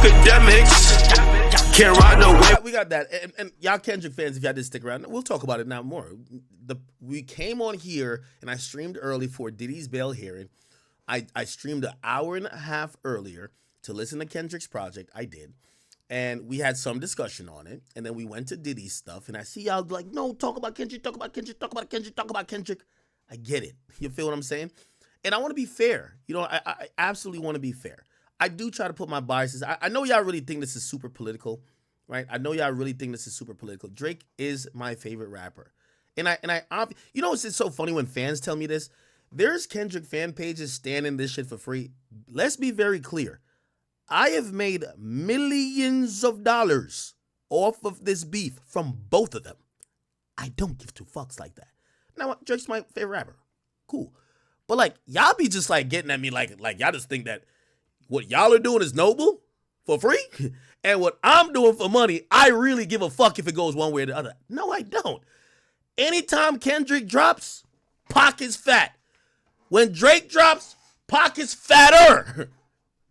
Akademiks can't ride no wave. We got that. And y'all Kendrick fans, if y'all did stick around, we'll talk about it now more. We came on here and I streamed early for Diddy's bail hearing. I streamed an hour and a half earlier to listen to Kendrick's project. I did. And we had some discussion on it. And then we went to Diddy's stuff. And I see y'all like, no, talk about Kendrick, talk about Kendrick, talk about Kendrick, talk about Kendrick. I get it. You feel what I'm saying? And I want to be fair. You know, I absolutely want to be fair. I do try to put my biases. I know y'all really think this is super political, right? I know y'all really think this is super political. Drake is my favorite rapper. And I you know, it's so funny when fans tell me this. There's Kendrick fan pages standing this shit for free. Let's be very clear. I have made millions of dollars off of this beef from both of them. I don't give two fucks like that. Now, Drake's my favorite rapper. Cool. But like, y'all be just like getting at me like y'all just think that what y'all are doing is noble for free. And what I'm doing for money, I really give a fuck if it goes one way or the other. No, I don't. Anytime Kendrick drops, pockets fat. When Drake drops, pockets fatter.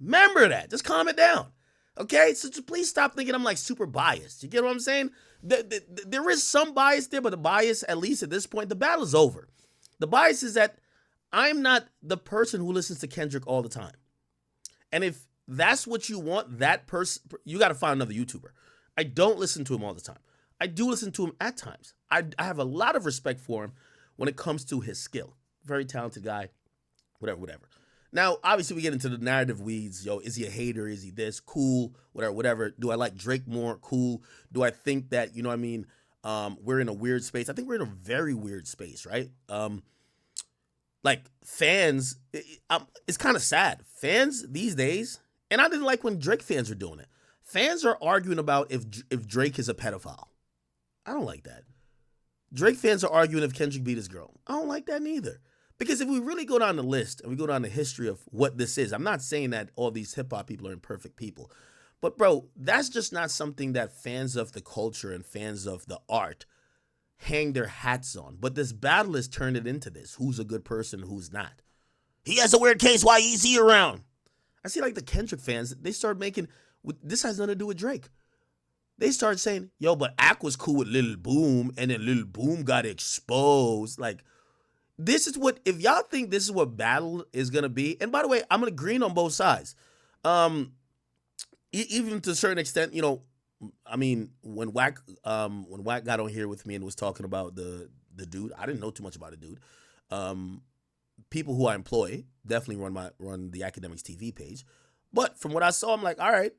Remember that. Just calm it down. Okay? So just please stop thinking I'm like super biased. You get what I'm saying? There is some bias there, but the bias, at least at this point, the battle's over. The bias is that I'm not the person who listens to Kendrick all the time. And if that's what you want, that person, you got to find another YouTuber. I don't listen to him all the time. I do listen to him at times. I have a lot of respect for him when it comes to his skill. Very talented guy, whatever. Now, obviously, we get into the narrative weeds. Yo, is he a hater? Is he this? Cool, whatever. Do I like Drake more? Cool. Do I think that, you know what I mean, we're in a weird space? I think we're in a very weird space, right? Like, fans, it's kind of sad. Fans these days, and I didn't like when Drake fans were doing it. Fans are arguing about if Drake is a pedophile. I don't like that. Drake fans are arguing if Kendrick beat his girl. I don't like that neither. Because if we really go down the list and we go down the history of what this is, I'm not saying that all these hip-hop people are imperfect people. But, bro, that's just not something that fans of the culture and fans of the art hang their hats on. But this battle has turned it into this. Who's a good person, who's not. He has a weird case, why is he around? I see like the Kendrick fans, they start making, this has nothing to do with Drake. They start saying, yo, but Ak was cool with Lil Boom, and then Lil Boom got exposed. Like, this is what, if y'all think this is what battle is going to be, and by the way, I'm going to green on both sides. Even to a certain extent, you know, I mean, when Wack got on here with me and was talking about the dude, I didn't know too much about the dude. People who I employ definitely run the Akademiks TV page. But from what I saw, I'm like, all right,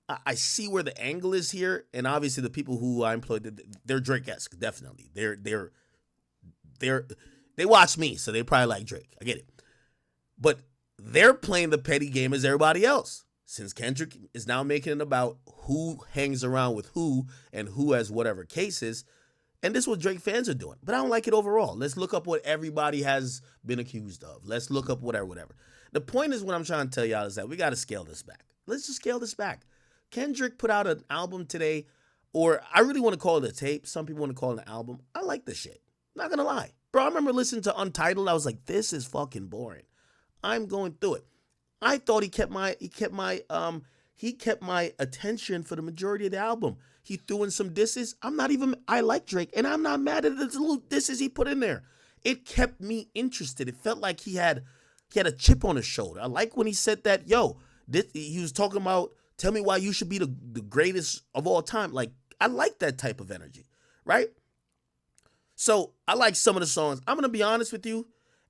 I see where the angle is here. And obviously the people who I employ, they're Drake-esque, definitely. They watch me, so they probably like Drake. I get it. But they're playing the petty game as everybody else. Since Kendrick is now making it about who hangs around with who and who has whatever cases. And this is what Drake fans are doing. But I don't like it overall. Let's look up what everybody has been accused of. Let's look up whatever. The point is, what I'm trying to tell y'all is that we got to scale this back. Let's just scale this back. Kendrick put out an album today, or I really want to call it a tape. Some people want to call it an album. I like this shit. Not gonna lie. Bro, I remember listening to Untitled. I was like, this is fucking boring. I'm going through it. I thought he kept my attention for the majority of the album. He threw in some disses. I like Drake, and I'm not mad at the little disses he put in there. It kept me interested. It felt like he had a chip on his shoulder. I like when he said that, he was talking about, tell me why you should be the greatest of all time. Like, I like that type of energy, right? So I like some of the songs. I'm going to be honest with you.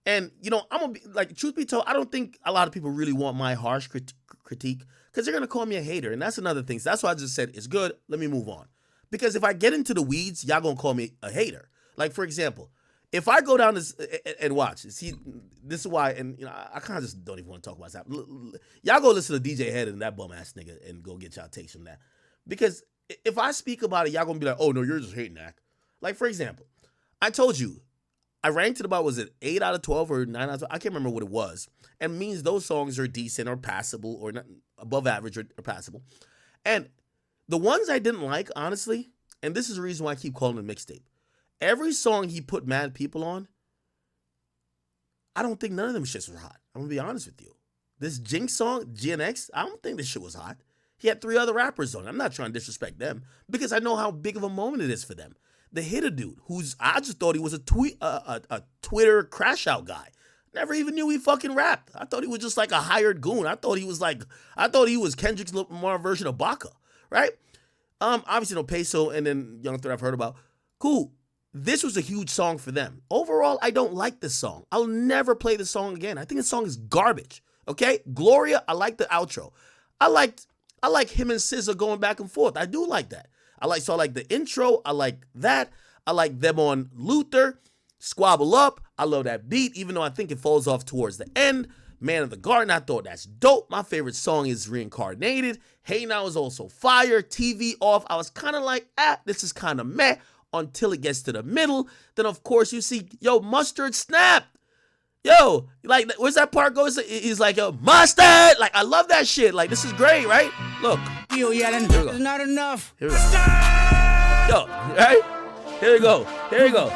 And, you know, I'm going to be, like, truth be told, I don't think a lot of people really want my harsh critique because they're going to call me a hater. And that's another thing. So that's why I just said, it's good. Let me move on. Because if I get into the weeds, y'all going to call me a hater. Like, for example, if I go down this and watch, see, this is why, and, you know, I kind of just don't even want to talk about that. Y'all go listen to DJ Head and that bum ass nigga and go get y'all takes from that. Because if I speak about it, y'all going to be like, oh, no, you're just hating that. Like, for example, I told you, I ranked it about, was it 8 out of 12 or 9 out of 12? I can't remember what it was. And means those songs are decent or passable or not, above average or passable. And the ones I didn't like, honestly, and this is the reason why I keep calling it a mixtape. Every song he put mad people on, I don't think none of them shits were hot. I'm going to be honest with you. This Jinx song, GNX, I don't think this shit was hot. He had 3 other rappers on. I'm not trying to disrespect them because I know how big of a moment it is for them. The Hitter dude, I just thought he was a Twitter crash out guy. Never even knew he fucking rapped. I thought he was just like a hired goon. I thought he was Kendrick's Lamar version of Baca, right? Obviously no Peso and then Young Threat I've heard about. Cool. This was a huge song for them. Overall, I don't like this song. I'll never play this song again. I think this song is garbage. Okay? Gloria, I like the outro. I like him and SZA going back and forth. I do like that. I like the intro. I like that. I like them on Luther. Squabble Up. I love that beat, even though I think it falls off towards the end. Man of the Garden, I thought that's dope. My favorite song is Reincarnated. Hey Now is also fire. TV Off. I was kind of like, this is kind of meh until it gets to the middle. Then, of course, you see, Mustard Snap. Yo, like, where's that part goes? He's like, yo, Mustard. Like, I love that shit. Like, this is great, right? Look. You yelling, it's not enough. Here we go. Yo, right? Here we go.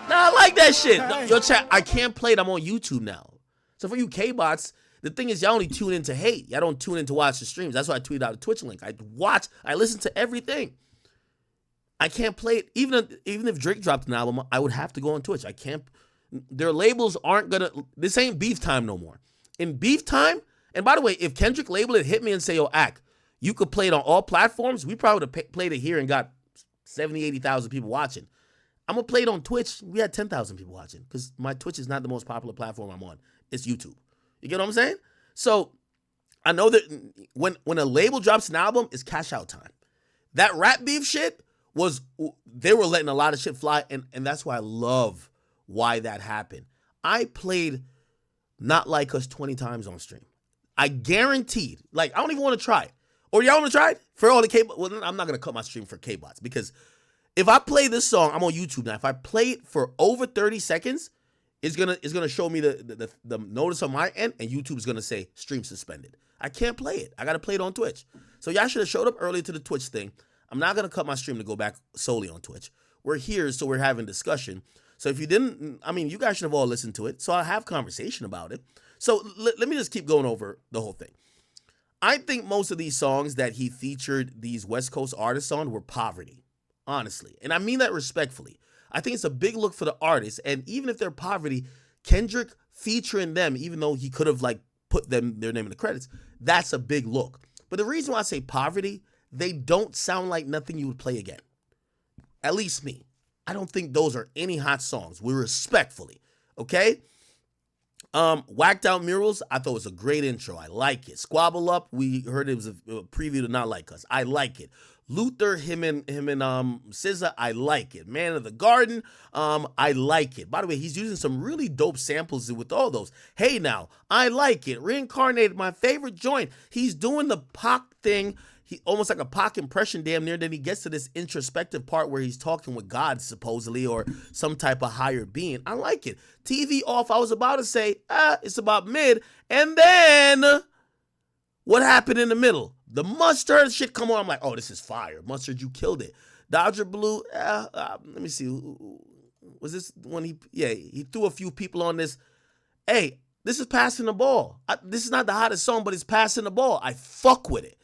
Nah, I like that shit. Yo, chat, I can't play it. I'm on YouTube now. So for you Kbots, the thing is, y'all only tune in to hate. Y'all don't tune in to watch the streams. That's why I tweeted out a Twitch link. I listen to everything. I can't play it. Even if Drake dropped an album, I would have to go on Twitch. I can't. Their labels aren't gonna. This ain't beef time no more. In beef time, and by the way, if Kendrick label it, hit me and say, yo, you could play it on all platforms. We probably would have played it here and got 70, 80,000 people watching. I'm going to play it on Twitch. We had 10,000 people watching because my Twitch is not the most popular platform I'm on. It's YouTube. You get what I'm saying? So I know that when a label drops an album, it's cash out time. That rap beef shit they were letting a lot of shit fly, and that's why I love why that happened. I played Not Like Us 20 times on stream. I guaranteed. Like, I don't even want to try it. Or y'all want to try it? For all the Kbots? Well, I'm not going to cut my stream for Kbots because if I play this song, I'm on YouTube now. If I play it for over 30 seconds, it's gonna show me the notice on my end, and YouTube's gonna say stream suspended. I can't play it. I gotta play it on Twitch. So y'all should have showed up early to the Twitch thing. I'm not gonna cut my stream to go back solely on Twitch. We're here, so we're having discussion. So if you didn't, you guys should have all listened to it. So I'll have conversation about it. So let me just keep going over the whole thing. I think most of these songs that he featured these West Coast artists on were poverty. Honestly, and I mean that respectfully. I think it's a big look for the artists, and even if they're poverty, Kendrick featuring them, even though he could have put their name in the credits, that's a big look. But the reason why I say poverty, they don't sound like nothing you would play again. At least me. I don't think those are any hot songs. We respectfully, okay? Whacked Out Murals, I thought was a great intro. I like it. Squabble Up, we heard it was a preview to Not Like Us. I like it. Luther, him and SZA, I like it. Man of the Garden, I like it. By the way, he's using some really dope samples with all those. Hey Now, I like it. Reincarnated, my favorite joint. He's doing the Pac thing. He almost like a Pac impression damn near. Then he gets to this introspective part where he's talking with God supposedly or some type of higher being. I like it. TV Off, I was about to say, it's about mid. And then what happened in the middle? The Mustard shit come on. I'm like, oh, this is fire. Mustard, you killed it. Dodger Blue, let me see. Was this when he threw a few people on this. Hey, this is passing the ball. This is not the hottest song, but it's passing the ball. I fuck with it,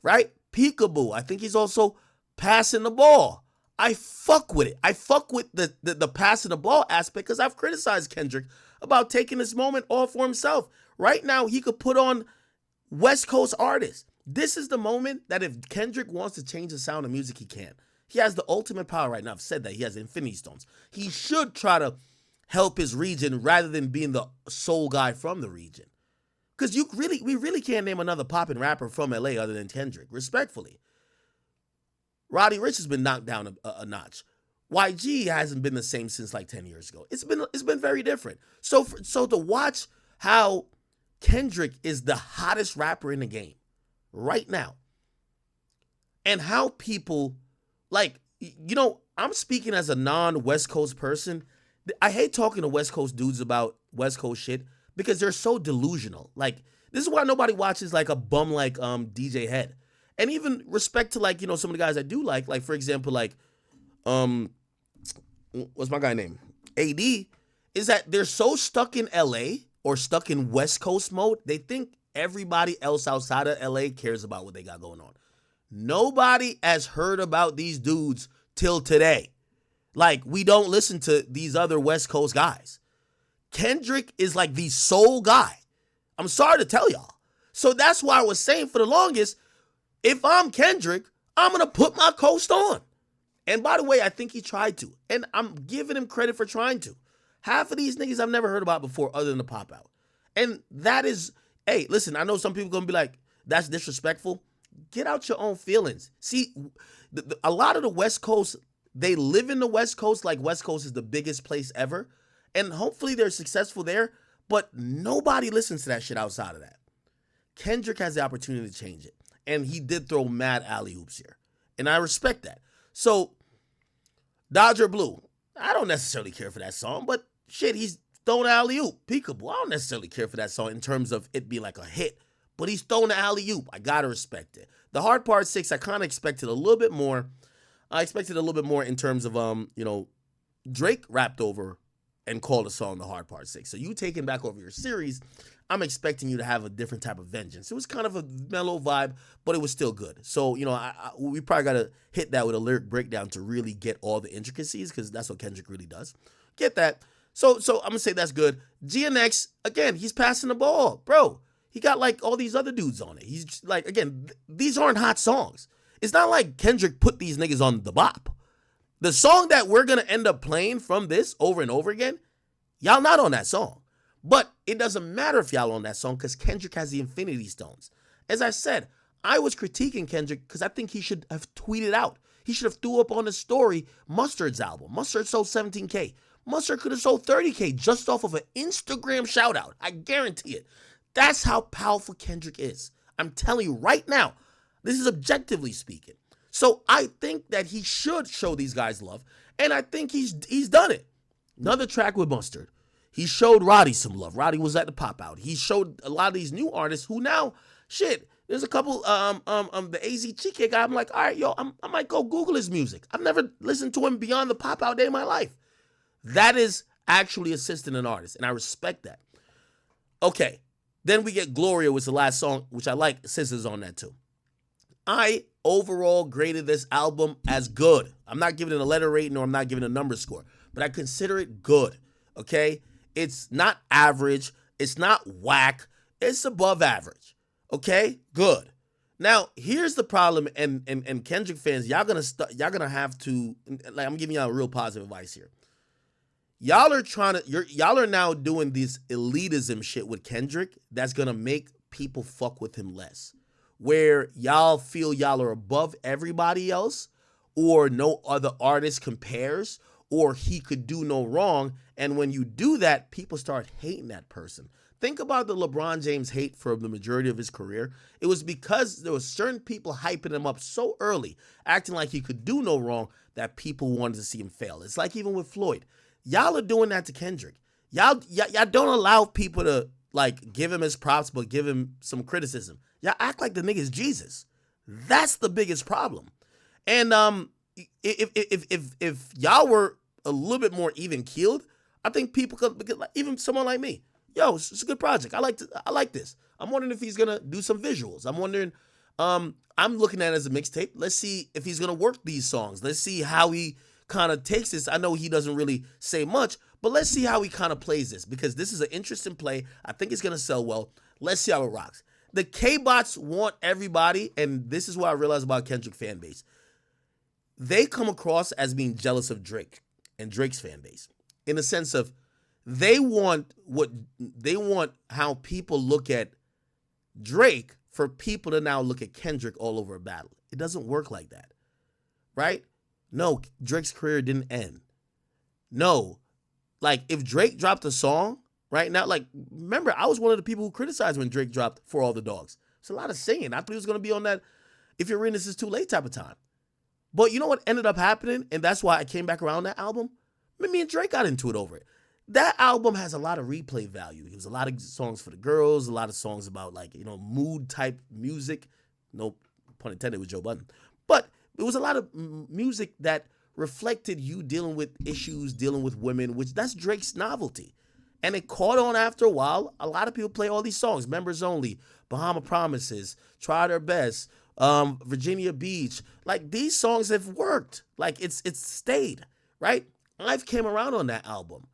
right? Peekaboo, I think he's also passing the ball. I fuck with it. I fuck with the passing the ball aspect because I've criticized Kendrick about taking this moment all for himself. Right now, he could put on West Coast artists. This is the moment that if Kendrick wants to change the sound of music, he can. He has the ultimate power right now. I've said that. He has Infinity Stones. He should try to help his region rather than being the sole guy from the region. Because we really can't name another poppin' rapper from LA other than Kendrick, respectfully. Roddy Ricch has been knocked down a notch. YG hasn't been the same since like 10 years ago. It's been very different. So to watch how Kendrick is the hottest rapper in the game right now, and how people, I'm speaking as a non-West Coast person. I hate talking to West Coast dudes about West Coast shit because they're so delusional. Like, this is why nobody watches like a bum like DJ Head. And even respect to some of the guys I do like for example, what's my guy name? AD, is that they're so stuck in LA or stuck in West Coast mode, they think everybody else outside of LA cares about what they got going on. Nobody has heard about these dudes till today. Like, we don't listen to these other West Coast guys. Kendrick is like the sole guy. I'm sorry to tell y'all. So that's why I was saying for the longest, if I'm Kendrick, I'm going to put my coast on. And by the way, I think he tried to. And I'm giving him credit for trying to. Half of these niggas I've never heard about before other than the pop out. And that is, hey, listen, I know some people going to be like, that's disrespectful. Get out your own feelings. See, a lot of the West Coast, they live in the West Coast like West Coast is the biggest place ever. And hopefully they're successful there. But nobody listens to that shit outside of that. Kendrick has the opportunity to change it. And he did throw mad alley-oops here. And I respect that. So, Dodger Blue, I don't necessarily care for that song, but shit, he's throwing an alley-oop. Peekaboo, I don't necessarily care for that song in terms of it being like a hit, but he's throwing an alley-oop. I gotta respect it. The Hard Part 6, I kind of expected a little bit more. I expected a little bit more in terms of, Drake rapped over and called a song The Hard Part 6. So you taking back over your series, I'm expecting you to have a different type of vengeance. It was kind of a mellow vibe, but it was still good. So, we probably got to hit that with a lyric breakdown to really get all the intricacies, because that's what Kendrick really does. Get that. So I'm going to say that's good. GNX, again, he's passing the ball. Bro, he got like all these other dudes on it. He's like, again, these aren't hot songs. It's not like Kendrick put these niggas on the bop. The song that we're going to end up playing from this over and over again, y'all not on that song. But it doesn't matter if y'all on that song, because Kendrick has the Infinity Stones. As I said, I was critiquing Kendrick because I think he should have tweeted out. He should have threw up on the story Mustard's album. Mustard sold 17K. Mustard could have sold 30K just off of an Instagram shout out. I guarantee it. That's how powerful Kendrick is. I'm telling you right now, this is objectively speaking. So I think that he should show these guys love, and I think he's done it. Another track with Mustard. He showed Roddy some love. Roddy was at the pop out. He showed a lot of these new artists who now, shit, there's a couple, the AZ Chike guy. I'm like, all right, yo, I might go Google his music. I've never listened to him beyond the pop out day of my life. That is actually assisting an artist, and I respect that. Okay, then we get Gloria, was the last song, which I like. Scissors on that too. I overall graded this album as good. I'm not giving it a letter rating or I'm not giving it a number score, but I consider it good, okay? It's not average. It's not whack. It's above average, okay? Good. Now, here's the problem, and Kendrick fans, y'all gonna have to, like, I'm giving y'all real positive advice here. Y'all are now doing this elitism shit with Kendrick that's gonna make people fuck with him less. Where y'all feel y'all are above everybody else, or no other artist compares, or he could do no wrong. And when you do that, people start hating that person. Think about the LeBron James hate for the majority of his career. It was because there were certain people hyping him up so early, acting like he could do no wrong, that people wanted to see him fail. It's like even with Floyd. Y'all are doing that to Kendrick. Y'all don't allow people to like give him his props, but give him some criticism. Y'all act like the nigga's Jesus. That's the biggest problem. And if y'all were a little bit more even keeled, I think people could, even someone like me, yo, it's a good project. I like this. I'm wondering if he's gonna do some visuals. I'm wondering, I'm looking at it as a mixtape. Let's see if he's gonna work these songs. Let's see how he kind of takes this. I know he doesn't really say much, but let's see how he kind of plays this, because this is an interesting play. I think it's gonna sell well. Let's see how it rocks. The Kbots want everybody, and this is what I realized about Kendrick fan base. They come across as being jealous of Drake and Drake's fan base, in the sense of they want how people look at Drake for people to now look at Kendrick all over a battle. It doesn't work like that, right? No, Drake's career didn't end. No, like if Drake dropped a song right now, like remember, I was one of the people who criticized when Drake dropped For All the Dogs. It's a lot of singing. I thought he was going to be on that If You're In This Is Too Late type of time. But you know what ended up happening? And that's why I came back around that album. Me and Drake got into it over it. That album has a lot of replay value. It was a lot of songs for the girls, a lot of songs about like, mood type music. No pun intended with Joe Budden. But it was a lot of music that reflected you dealing with issues, dealing with women, which that's Drake's novelty. And it caught on after a while. A lot of people play all these songs, Members Only, Bahama Promises, Try Their Best, Virginia Beach. Like, these songs have worked. Like, it's stayed, right? I've came around on that album,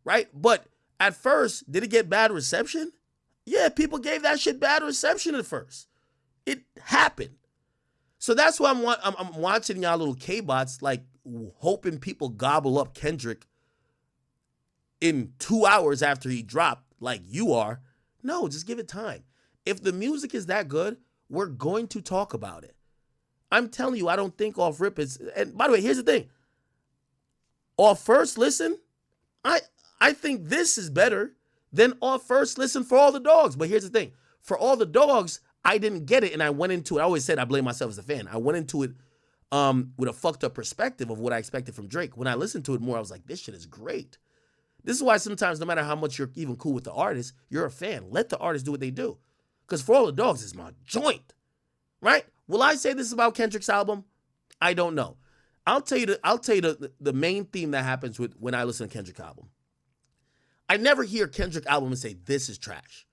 right? But at first, did it get bad reception? Yeah, people gave that shit bad reception at first. It happened. So that's why I'm watching y'all little Kbots, like, hoping people gobble up Kendrick in 2 hours after he dropped, like you are. No, just give it time. If the music is that good, we're going to talk about it. I'm telling you, I don't think off rip is. And by the way, here's the thing. Off first listen, I think this is better than off first listen for All the Dogs. But here's the thing. For All the Dogs, I didn't get it, and I went into it. I always said I blame myself as a fan. I went into it with a fucked up perspective of what I expected from Drake. When I listened to it more, I was like, this shit is great. This is why sometimes, no matter how much you're even cool with the artist, you're a fan. Let the artist do what they do. Because For All the Dogs is my joint, right? Will I say this about Kendrick's album? I don't know. I'll tell you the main theme that happens with when I listen to Kendrick album. I never hear Kendrick album and say, this is trash.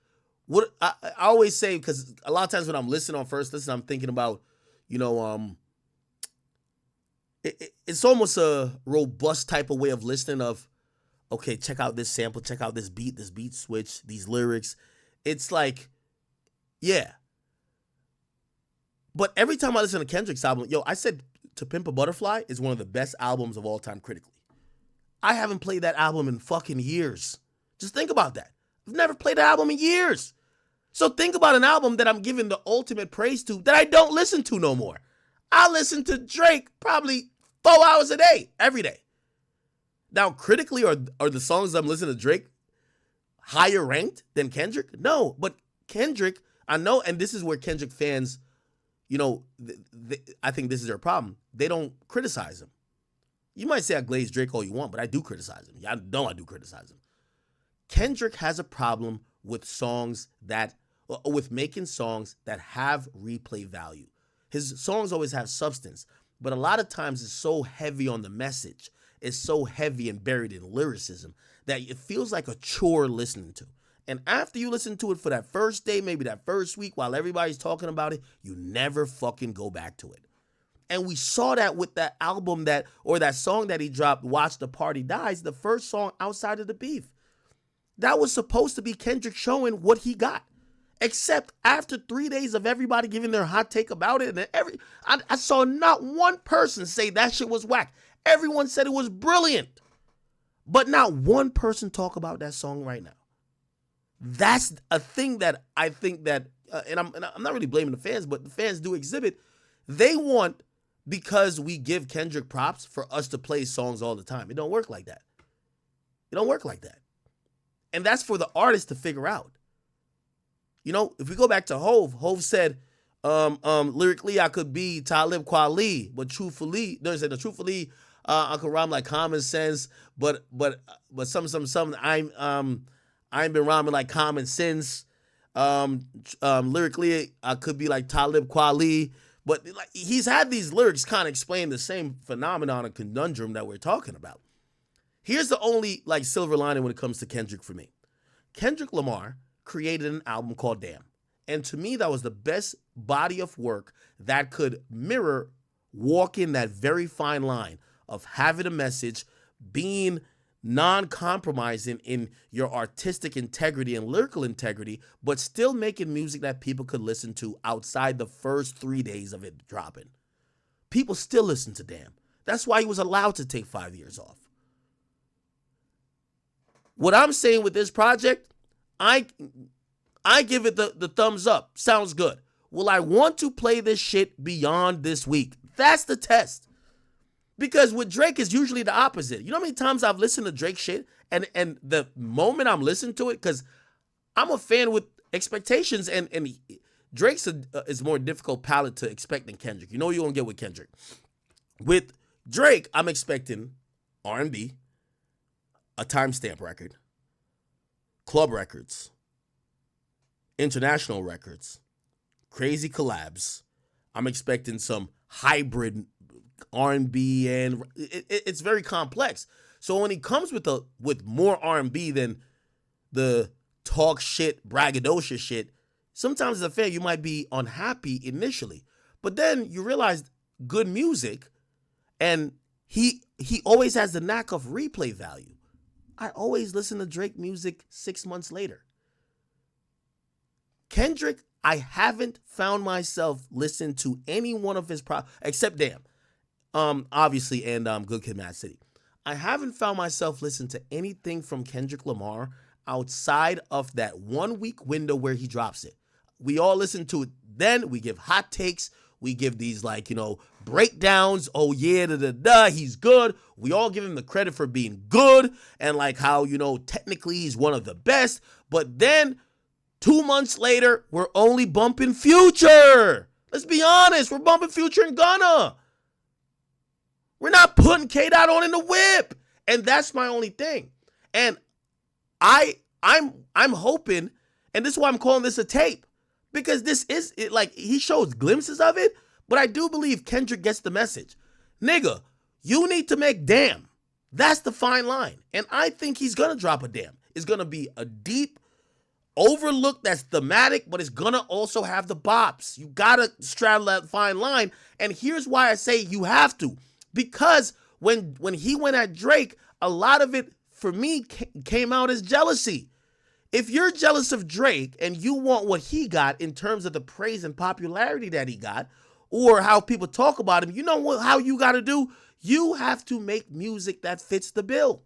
What I always say, because a lot of times when I'm listening on first listen, I'm thinking about, it's almost a robust type of way of listening of, okay, check out this sample, check out this beat switch, these lyrics. It's like, yeah. But every time I listen to Kendrick's album, I said To Pimp a Butterfly is one of the best albums of all time critically. I haven't played that album in fucking years. Just think about that. I've never played an album in years. So think about an album that I'm giving the ultimate praise to that I don't listen to no more. I listen to Drake probably 4 hours a day, every day. Now, critically, are the songs I'm listening to Drake higher ranked than Kendrick? No, but Kendrick, I know, and this is where Kendrick fans, I think this is their problem. They don't criticize him. You might say I glaze Drake all you want, but I do criticize him. I know I do criticize him. Kendrick has a problem with with making songs that have replay value. His songs always have substance, but a lot of times it's so heavy on the message. It's so heavy and buried in lyricism that it feels like a chore listening to. And after you listen to it for that first day, maybe that first week, while everybody's talking about it, you never fucking go back to it. And we saw that with that album that song that he dropped, Watch the Party Dies, the first song outside of the beef. That was supposed to be Kendrick showing what he got. Except after 3 days of everybody giving their hot take about it, and I saw not one person say that shit was whack. Everyone said it was brilliant. But not one person talk about that song right now. That's a thing that I think that, and I'm not really blaming the fans, but the fans do exhibit. They want, because we give Kendrick props, for us to play songs all the time. It don't work like that. It don't work like that. And that's for the artist to figure out. If we go back to Hov said, lyrically I could be Talib Kweli, but truthfully, I could rhyme like common sense, but some I ain't been rhyming like common sense. Lyrically I could be like Talib Kweli, but like he's had these lyrics kind of explain the same phenomenon and conundrum that we're talking about. Here's the only like silver lining when it comes to Kendrick for me. Kendrick Lamar created an album called Damn. And to me, that was the best body of work that could walk in that very fine line of having a message, being non-compromising in your artistic integrity and lyrical integrity, but still making music that people could listen to outside the first 3 days of it dropping. People still listen to Damn. That's why he was allowed to take 5 years off. What I'm saying with this project, I give it the thumbs up. Sounds good. Will I want to play this shit beyond this week? That's the test. Because with Drake, it's usually the opposite. You know how many times I've listened to Drake shit, and the moment I'm listening to it, because I'm a fan with expectations, and Drake's is more difficult palette to expect than Kendrick. You know what you're going to get with Kendrick. With Drake, I'm expecting R&B, a timestamp record, club records, international records, crazy collabs. I'm expecting some hybrid R&B, and it's very complex. So when he comes with more R&B than the talk shit, braggadocious shit, Sometimes as a fan, you might be unhappy initially, but then you realize good music, and he always has the knack of replay value. I always listen to Drake music 6 months later. Kendrick, I haven't found myself listening to any one of his except Damn, obviously, and Good Kid, Mad City. I haven't found myself listening to anything from Kendrick Lamar outside of that 1 week window where he drops it. We all listen to it. Then we give hot takes. We give these breakdowns. Oh yeah, he's good. We all give him the credit for being good and how, technically he's one of the best. But then 2 months later, we're only bumping Future. Let's be honest. We're bumping Future and Gunna. We're not putting K-Dot on in the whip. And that's my only thing. And I'm hoping, and this is why I'm calling this a tape, because this is it. He shows glimpses of it, but I do believe Kendrick gets the message. Nigga, you need to make Damn. That's the fine line. And I think he's gonna drop a Damn. It's gonna be a deep overlook that's thematic, but it's gonna also have the bops. You gotta straddle that fine line. And here's why I say you have to. Because when he went at Drake, a lot of it, for me, came out as jealousy. If you're jealous of Drake and you want what he got in terms of the praise and popularity that he got, or how people talk about him, you know how you got to do? You have to make music that fits the bill.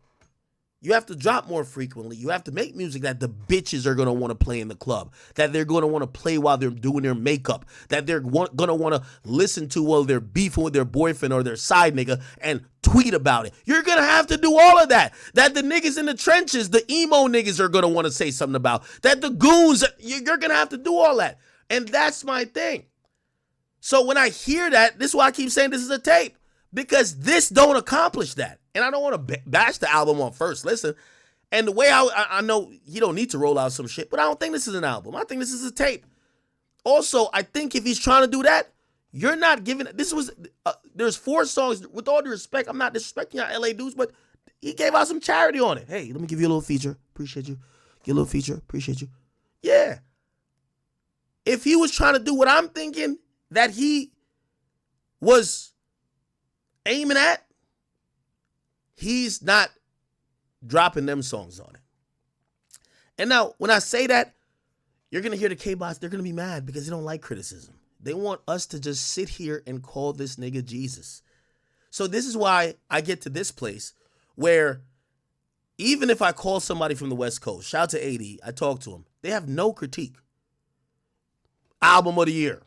You have to drop more frequently. You have to make music that the bitches are going to want to play in the club, that they're going to want to play while they're doing their makeup, that they're going to want to listen to while they're beefing with their boyfriend or their side nigga and tweet about it. You're going to have to do all of that. That the niggas in the trenches, the emo niggas are going to want to say something about. That the goons, you're going to have to do all that. And that's my thing. So when I hear that, this is why I keep saying this is a tape. Because this don't accomplish that. And I don't want to bash the album on first listen. And the way I know he don't need to roll out some shit, but I don't think this is an album. I think this is a tape. Also, I think if he's trying to do that, you're not giving it. There's 4 songs. With all due respect, I'm not disrespecting y'all LA dudes, but he gave out some charity on it. Hey, let me give you a little feature. Appreciate you. Get a little feature. Appreciate you. Yeah. If he was trying to do what I'm thinking that he was aiming at, he's not dropping them songs on it. And now, when I say that, you're going to hear the Kbots, they're going to be mad because they don't like criticism. They want us to just sit here and call this nigga Jesus. So this is why I get to this place where even if I call somebody from the West Coast, shout out to 80, I talk to him, they have no critique. Album of the year.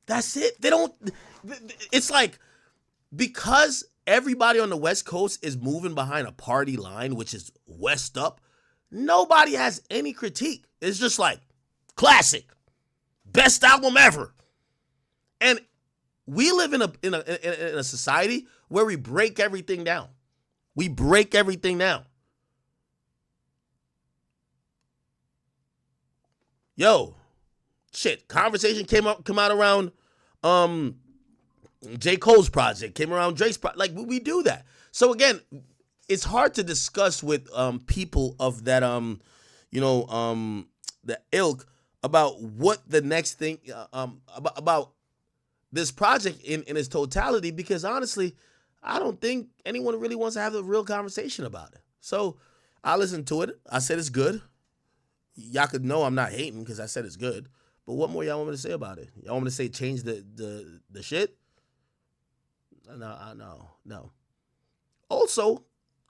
That's it. They don't, it's like, because everybody on the West Coast is moving behind a party line, which is West up, nobody has any critique. It's just like, classic, best album ever. And we live in a society where we break everything down. We break everything down. Yo, shit, conversation come out around J. Cole's project, came around Drake's project. We do that. So again, it's hard to discuss with people of that the ilk about what the next thing about this project in its totality, because honestly, I don't think anyone really wants to have a real conversation about it. So I listened to it. I said it's good. Y'all could know I'm not hating because I said it's good. But what more y'all want me to say about it? Y'all want me to say change the shit? No. Also,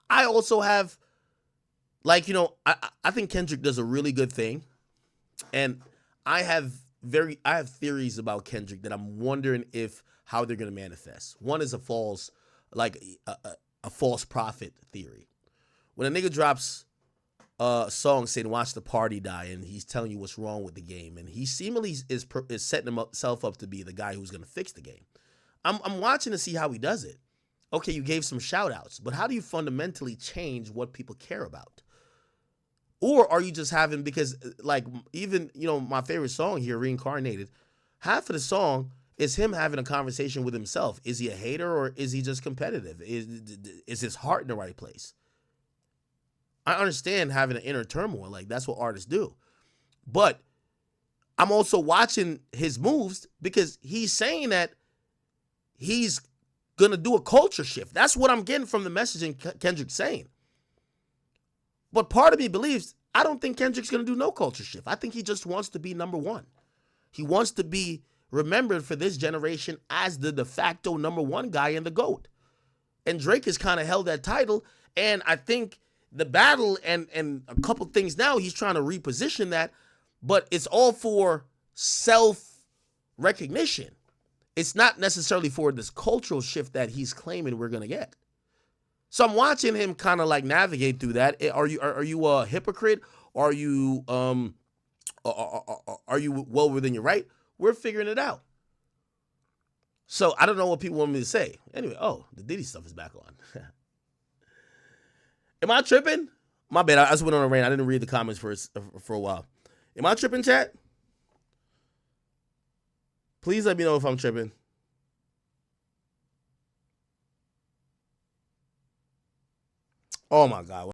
I also have, I think Kendrick does a really good thing. And I have theories about Kendrick that I'm wondering how they're going to manifest. One is a false prophet theory. When a nigga drops a song saying "Watch the Party Die" and he's telling you what's wrong with the game, and he seemingly is setting himself up to be the guy who's going to fix the game. I'm watching to see how he does it. Okay, you gave some shout outs, but how do you fundamentally change what people care about? Or are you just having, because even, my favorite song here, Reincarnated, half of the song is him having a conversation with himself. Is he a hater or is he just competitive? Is his heart in the right place? I understand having an inner turmoil. That's what artists do. But I'm also watching his moves because he's saying that he's going to do a culture shift. That's what I'm getting from the messaging Kendrick's saying. But part of me believes, I don't think Kendrick's going to do no culture shift. I think he just wants to be number one. He wants to be remembered for this generation as the de facto number one guy in the GOAT. And Drake has kind of held that title. And I think the battle and a couple things now, he's trying to reposition that. But it's all for self-recognition. It's not necessarily for this cultural shift that he's claiming we're going to get. So I'm watching him kind of like navigate through that. Are you a hypocrite? Are you well within your right? We're figuring it out. So I don't know what people want me to say. Anyway, the Diddy stuff is back on. Am I tripping? My bad. I just went on a rant. I didn't read the comments for a while. Am I tripping, chat? Please let me know if I'm tripping. Oh my God.